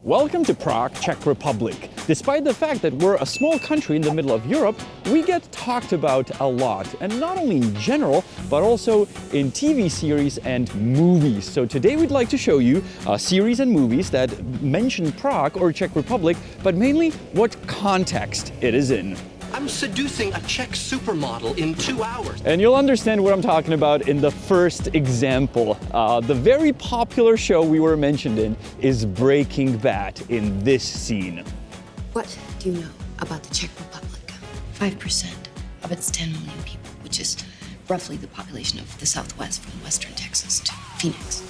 Welcome to Prague, Czech Republic. Despite the fact that we're a small country in the middle of Europe, we get talked about a lot, and not only in general, but also in TV series and movies. So today we'd like to show you series and movies that mention Prague or Czech Republic, but mainly what context it is in. I'm seducing a Czech supermodel in 2 hours. And you'll understand what I'm talking about in the first example. The very popular show we were mentioned in is Breaking Bad in this scene. What do you know about the Czech Republic? 5% of its 10 million people, which is roughly the population of the Southwest from western Texas to Phoenix,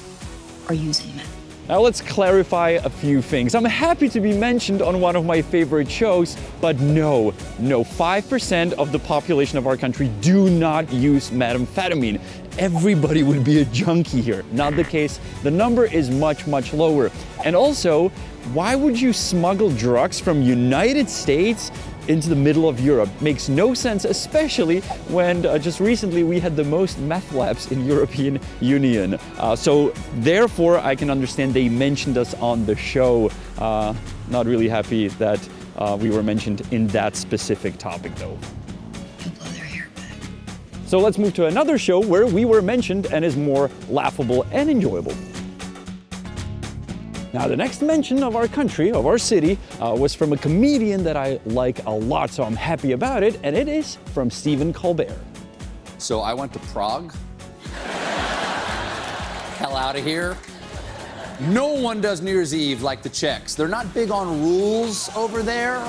are using meth. Now let's clarify a few things. I'm happy to be mentioned on one of my favorite shows, but no, 5% of the population of our country do not use methamphetamine. Everybody would be a junkie here. Not the case. The number is much, much lower. And also, why would you smuggle drugs from United States into the middle of Europe? Makes no sense, especially when just recently we had the most meth labs in European Union. So therefore, I can understand they mentioned us on the show. Not really happy that we were mentioned in that specific topic though. You'll blow their hair back. So let's move to another show where we were mentioned and is more laughable and enjoyable. Now, the next mention of our country, of our city, was from a comedian that I like a lot, so I'm happy about it, and it is from Stephen Colbert. So I went to Prague. Hell out of here. No one does New Year's Eve like the Czechs. They're not big on rules over there.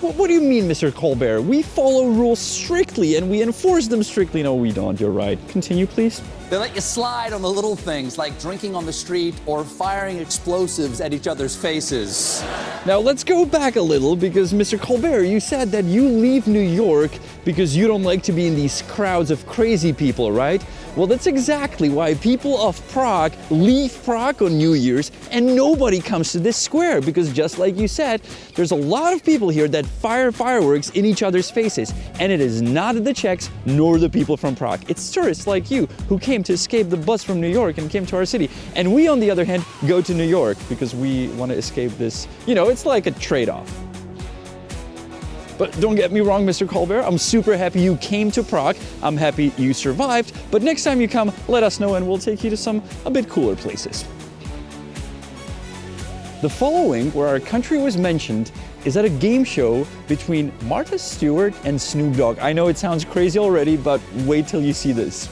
Well, what do you mean, Mr. Colbert? We follow rules strictly and we enforce them strictly. No, we don't. You're right. Continue, please. They let you slide on the little things like drinking on the street or firing explosives at each other's faces. Now, let's go back a little because, Mr. Colbert, you said that you leave New York because you don't like to be in these crowds of crazy people, right? Well, that's exactly why people of Prague leave Prague on New Year's and nobody comes to this square because, just like you said, there's a lot of people here that fire fireworks in each other's faces, and it is not the Czechs nor the people from Prague. It's tourists like you who came to escape the bus from New York and came to our city. And we, on the other hand, go to New York because we want to escape this. You know, it's like a trade-off. But don't get me wrong, Mr. Colbert, I'm super happy you came to Prague. I'm happy you survived. But next time you come, let us know and we'll take you to some a bit cooler places. The following, where our country was mentioned, is at a game show between Martha Stewart and Snoop Dogg. I know it sounds crazy already, but wait till you see this.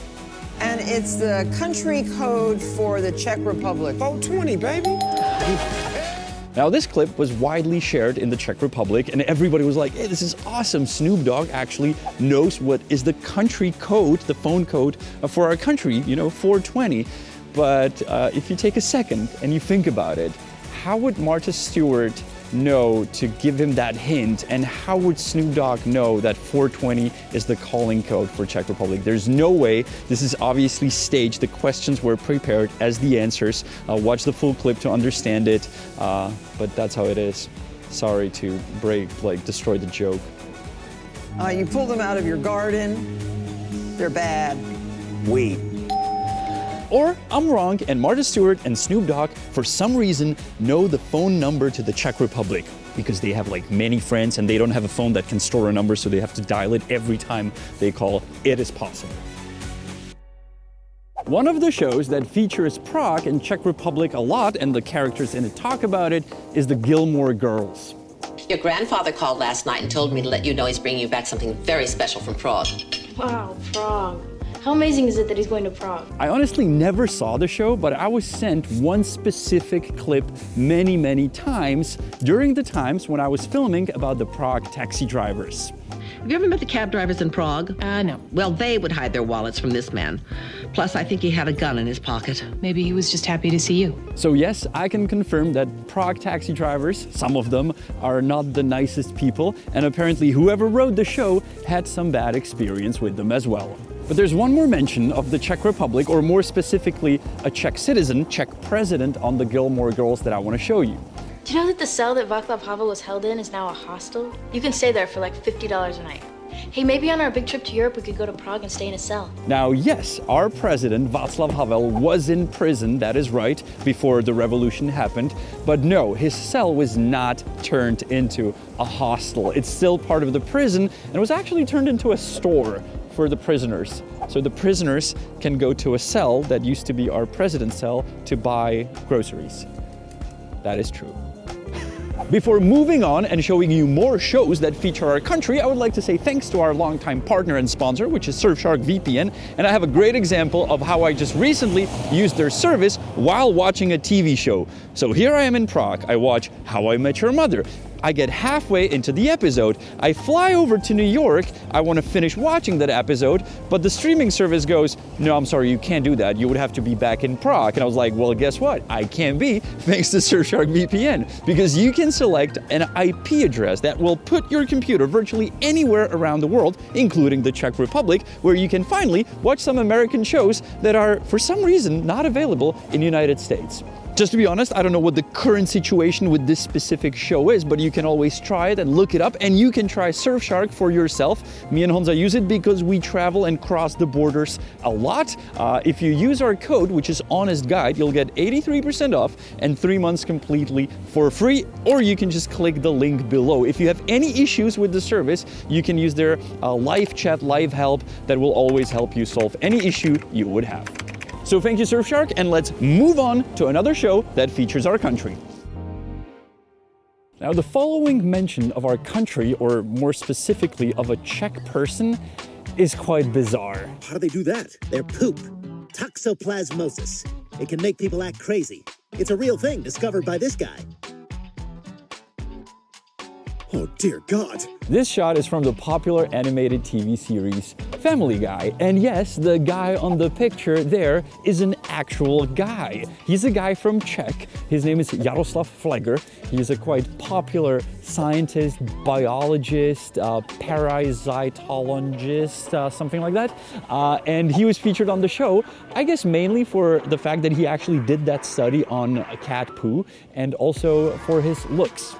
And it's the country code for the Czech Republic. 420, baby. Now, this clip was widely shared in the Czech Republic, and everybody was like, hey, this is awesome. Snoop Dogg actually knows what is the country code, the phone code for our country, you know, 420. But if you take a second and you think about it, how would Martha Stewart know to give him that hint, and how would Snoop Dogg know that 420 is the calling code for Czech Republic? There's no way. This is obviously staged. The questions were prepared as the answers. Watch the full clip to understand it, but that's how it is. Sorry to destroy the joke. You pull them out of your garden, they're bad. Wait. Or I'm wrong, and Martha Stewart and Snoop Dogg, for some reason, know the phone number to the Czech Republic because they have like many friends and they don't have a phone that can store a number, so they have to dial it every time they call. It is possible. One of the shows that features Prague and Czech Republic a lot, and the characters in it talk about it, is the Gilmore Girls. Your grandfather called last night and told me to let you know he's bringing you back something very special from Prague. Wow, Prague. How amazing is it that he's going to Prague? I honestly never saw the show, but I was sent one specific clip many times during the times when I was filming about the Prague taxi drivers. Have you ever met the cab drivers in Prague? No. Well, they would hide their wallets from this man. Plus, I think he had a gun in his pocket. Maybe he was just happy to see you. So yes, I can confirm that Prague taxi drivers, some of them, are not the nicest people, and apparently whoever wrote the show had some bad experience with them as well. But there's one more mention of the Czech Republic, or more specifically, a Czech citizen, Czech president on the Gilmore Girls that I want to show you. Do you know that the cell that Václav Havel was held in is now a hostel? You can stay there for like $50 a night. Hey, maybe on our big trip to Europe we could go to Prague and stay in a cell. Now, yes, our president, Václav Havel, was in prison, that is right, before the revolution happened. But no, his cell was not turned into a hostel. It's still part of the prison and was actually turned into a store for the prisoners. So the prisoners can go to a cell that used to be our president's cell to buy groceries. That is true. Before moving on and showing you more shows that feature our country, I would like to say thanks to our longtime partner and sponsor, which is SurfsharkVPN, and I have a great example of how I just recently used their service while watching a TV show. So here I am in Prague, I watch How I Met Your Mother. I get halfway into the episode, I fly over to New York, I want to finish watching that episode, but the streaming service goes, no, I'm sorry, you can't do that, you would have to be back in Prague. And I was like, well, guess what? I can be, thanks to SurfsharkVPN, because you can select an IP address that will put your computer virtually anywhere around the world, including the Czech Republic, where you can finally watch some American shows that are, for some reason, not available in the United States. Just to be honest, I don't know what the current situation with this specific show is, but you can always try it and look it up, and you can try Surfshark for yourself. Me and Honza use it because we travel and cross the borders a lot. If you use our code, which is Honest Guide, you'll get 83% off and 3 months completely for free, or you can just click the link below. If you have any issues with the service, you can use their live chat, live help that will always help you solve any issue you would have. So thank you, Surfshark, and let's move on to another show that features our country. Now, the following mention of our country, or more specifically of a Czech person, is quite bizarre. How do they do that? Their poop. Toxoplasmosis. It can make people act crazy. It's a real thing discovered by this guy. Oh, dear God. This shot is from the popular animated TV series Family Guy. And yes, the guy on the picture there is an actual guy. He's a guy from Czech. His name is Jaroslav Fleger. He's a quite popular scientist, biologist, parasitologist, something like that. And he was featured on the show, I guess mainly for the fact that he actually did that study on cat poo and also for his looks.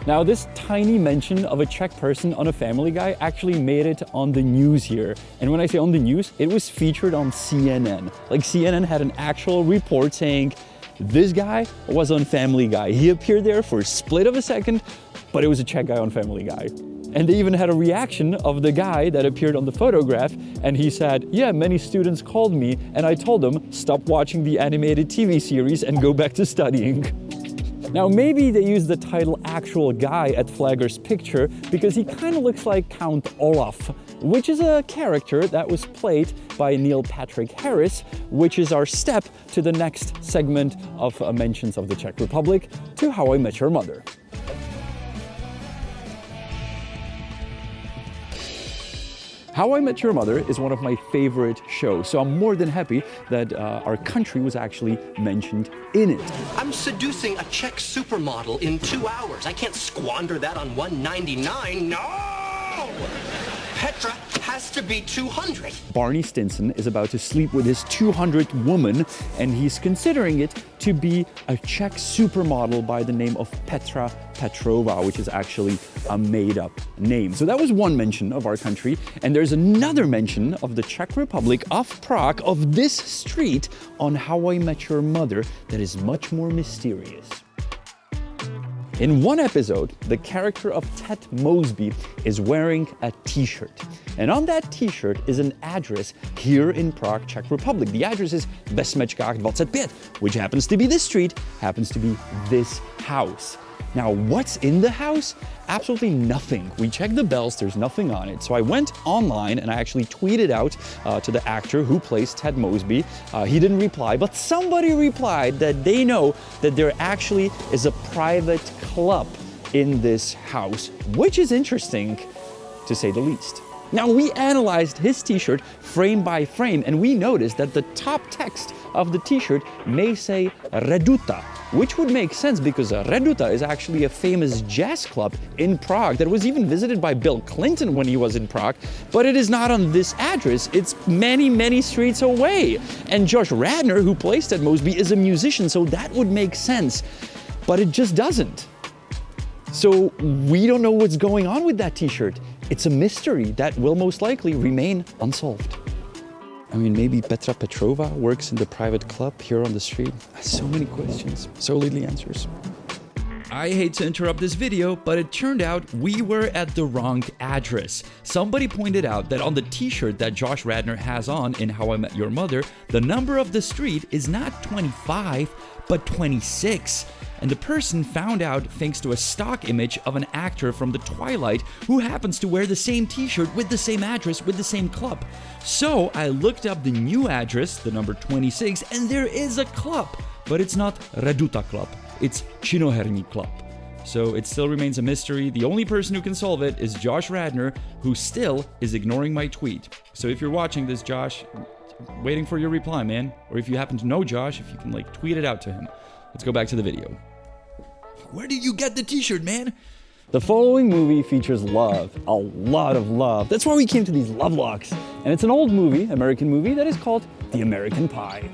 Now, this tiny mention of a Czech person on a Family Guy actually made it on the news here. And when I say on the news, it was featured on CNN. Like, CNN had an actual report saying, this guy was on Family Guy. He appeared there for a split of a second, but it was a Czech guy on Family Guy. And they even had a reaction of the guy that appeared on the photograph, and he said, yeah, many students called me, and I told them, stop watching the animated TV series and go back to studying. Now, maybe they used the title Actual Guy at Fleger's picture because he kind of looks like Count Olaf, which is a character that was played by Neil Patrick Harris, which is our step to the next segment of mentions of the Czech Republic, to How I Met Your Mother. How I Met Your Mother is one of my favorite shows, so I'm more than happy that our country was actually mentioned in it. I'm seducing a Czech supermodel in 2 hours. I can't squander that on $199. No! Petra has to be 200. Barney Stinson is about to sleep with his 200th woman, and he's considering it to be a Czech supermodel by the name of Petra Petrova, which is actually a made-up name. So that was one mention of our country, and there's another mention of the Czech Republic, of Prague, of this street on How I Met Your Mother that is much more mysterious. In one episode, the character of Ted Mosby is wearing a t-shirt. And on that t-shirt is an address here in Prague, Czech Republic. The address is Ve Smečkách 25, which happens to be this street, happens to be this house. Now, what's in the house? Absolutely nothing. We checked the bells, there's nothing on it. So I went online and I actually tweeted out to the actor who plays Ted Mosby. He didn't reply, but somebody replied that they know that there actually is a private club in this house, which is interesting to say the least. Now, we analyzed his t-shirt frame by frame, and we noticed that the top text of the t-shirt may say Reduta, which would make sense because Reduta is actually a famous jazz club in Prague that was even visited by Bill Clinton when he was in Prague, but it is not on this address. It's many, many streets away. And Josh Radnor, who plays Ted Mosby, is a musician, so that would make sense, but it just doesn't. So we don't know what's going on with that t-shirt. it's a mystery that will most likely remain unsolved. I mean, maybe Petra Petrova works in the private club here on the street. So many questions, so little answers. I hate to interrupt this video, but it turned out we were at the wrong address. Somebody pointed out that on the t-shirt that Josh Radnor has on in How I Met Your Mother, the number of the street is not 25, but 26. And the person found out thanks to a stock image of an actor from the Twilight who happens to wear the same t-shirt with the same address with the same club. So I looked up the new address, the number 26, and there is a club, but it's not Reduta Club. It's Chinoherní Club. So it still remains a mystery. The only person who can solve it is Josh Radnor, who still is ignoring my tweet. So if you're watching this, Josh, waiting for your reply, man. Or if you happen to know Josh, if you can tweet it out to him. Let's go back to the video. Where did you get the t-shirt, man? The following movie features love, a lot of love. That's why we came to these love locks. And it's an old movie, American movie, that is called The American Pie.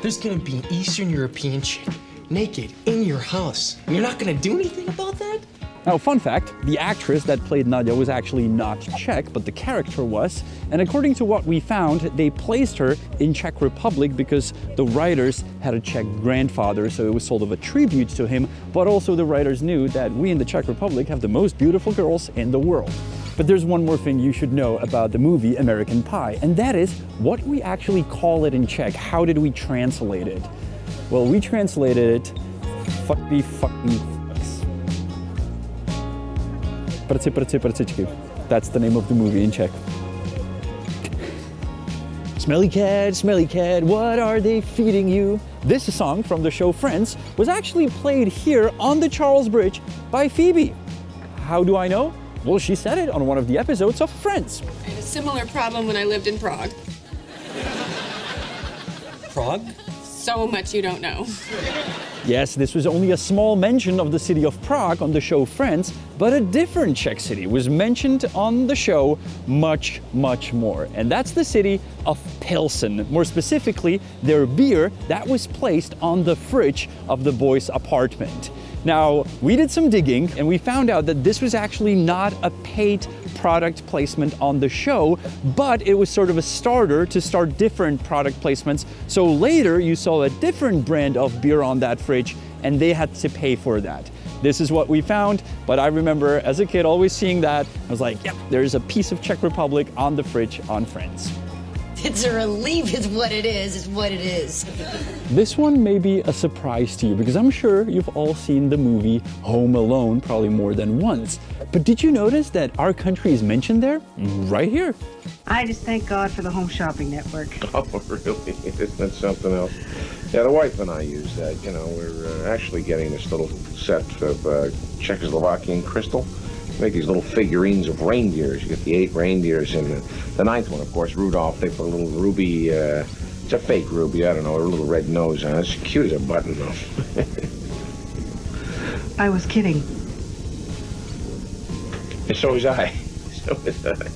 There's gonna be an Eastern European chick naked in your house. And you're not gonna do anything about that? Now, fun fact, the actress that played Nadia was actually not Czech, but the character was. And according to what we found, they placed her in Czech Republic because the writers had a Czech grandfather, so it was sort of a tribute to him. But also the writers knew that we in the Czech Republic have the most beautiful girls in the world. But there's one more thing you should know about the movie American Pie, and that is what we actually call it in Czech. How did we translate it? Well, we translated it, fucky fucking fucks. Prci. That's the name of the movie in Czech. Smelly cat, what are they feeding you? This song from the show Friends was actually played here on the Charles Bridge by Phoebe. How do I know? Well, she said it on one of the episodes of Friends. I had a similar problem when I lived in Prague. Prague? So much you don't know. Yes, this was only a small mention of the city of Prague on the show Friends, but a different Czech city was mentioned on the show much, much more. And that's the city of Pilsen. More specifically, their beer that was placed on the fridge of the boys' apartment. Now, we did some digging and we found out that this was actually not a paid product placement on the show, but it was sort of a starter to start different product placements. So later you saw a different brand of beer on that fridge and they had to pay for that. This is what we found, but I remember as a kid always seeing that. I was like, yep, there's a piece of Czech Republic on the fridge on Friends. It's a relief is what it is. This one may be a surprise to you because I'm sure you've all seen the movie Home Alone probably more than once. But did you notice that our country is mentioned there? Right here. I just thank God for the Home Shopping Network. Oh, really? Isn't that something else? Yeah, the wife and I use that. You know, we're actually getting this little set of Czechoslovakian crystal. Make these little figurines of reindeers. You get the 8 reindeers in the 9th one, of course, Rudolph. They put a little ruby, it's a fake ruby, I don't know, a little red nose on it. It's cute as a button, though. I was kidding. And so was I. So was I.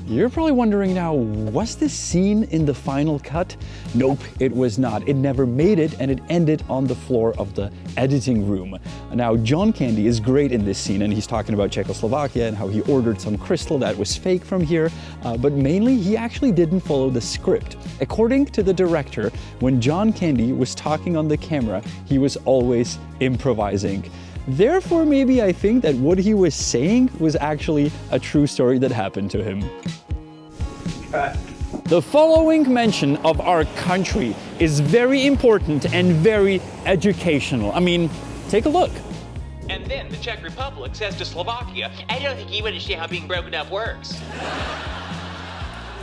You're probably wondering now, was this scene in the final cut? Nope, it was not. It never made it, and it ended on the floor of the editing room. Now, John Candy is great in this scene, and he's talking about Czechoslovakia and how he ordered some crystal that was fake from here, but mainly he actually didn't follow the script. According to the director, when John Candy was talking on the camera, he was always improvising. Therefore, maybe I think that what he was saying was actually a true story that happened to him. The following mention of our country is very important and very educational. I mean, take a look. And then the Czech Republic says to Slovakia, I don't think you understand how being broken up works.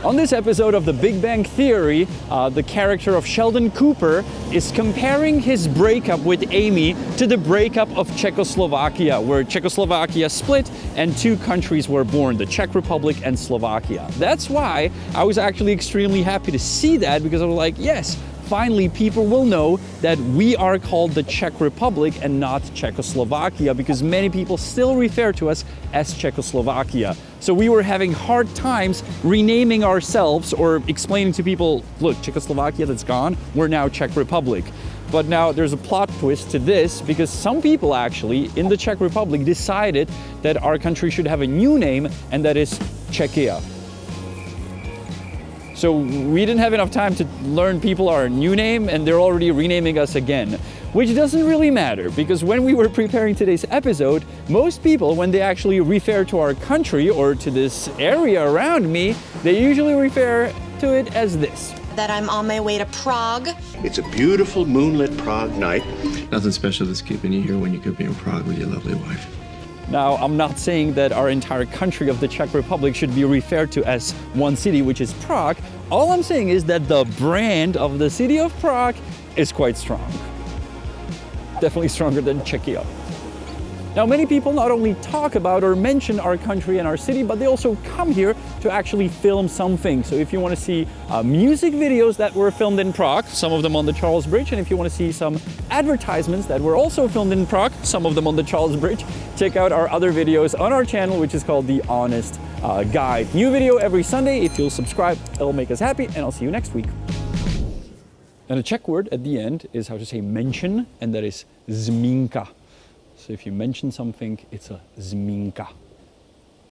On this episode of The Big Bang Theory, the character of Sheldon Cooper is comparing his breakup with Amy to the breakup of Czechoslovakia, where Czechoslovakia split and 2 countries were born, the Czech Republic and Slovakia. That's why I was actually extremely happy to see that, because I was like, yes, finally people will know that we are called the Czech Republic and not Czechoslovakia, because many people still refer to us as Czechoslovakia. So we were having hard times renaming ourselves or explaining to people, look, Czechoslovakia, that's gone, we're now Czech Republic. But now there's a plot twist to this, because some people actually in the Czech Republic decided that our country should have a new name, and that is Czechia. So we didn't have enough time to learn people our new name, and they're already renaming us again. Which doesn't really matter, because when we were preparing today's episode, most people, when they actually refer to our country or to this area around me, they usually refer to it as this. That I'm on my way to Prague. It's a beautiful moonlit Prague night. Nothing special that's keeping you here when you could be in Prague with your lovely wife. Now, I'm not saying that our entire country of the Czech Republic should be referred to as one city, which is Prague. All I'm saying is that the brand of the city of Prague is quite strong. Definitely stronger than Czechia. Now, many people not only talk about or mention our country and our city, but they also come here to actually film something. So if you want to see music videos that were filmed in Prague, some of them on the Charles Bridge, and if you want to see some advertisements that were also filmed in Prague, some of them on the Charles Bridge, check out our other videos on our channel, which is called The Honest Guide. New video every Sunday. If you'll subscribe, it'll make us happy, and I'll see you next week. And a Czech word at the end is how to say mention, and that is zmínka. So if you mention something, it's a zmínka.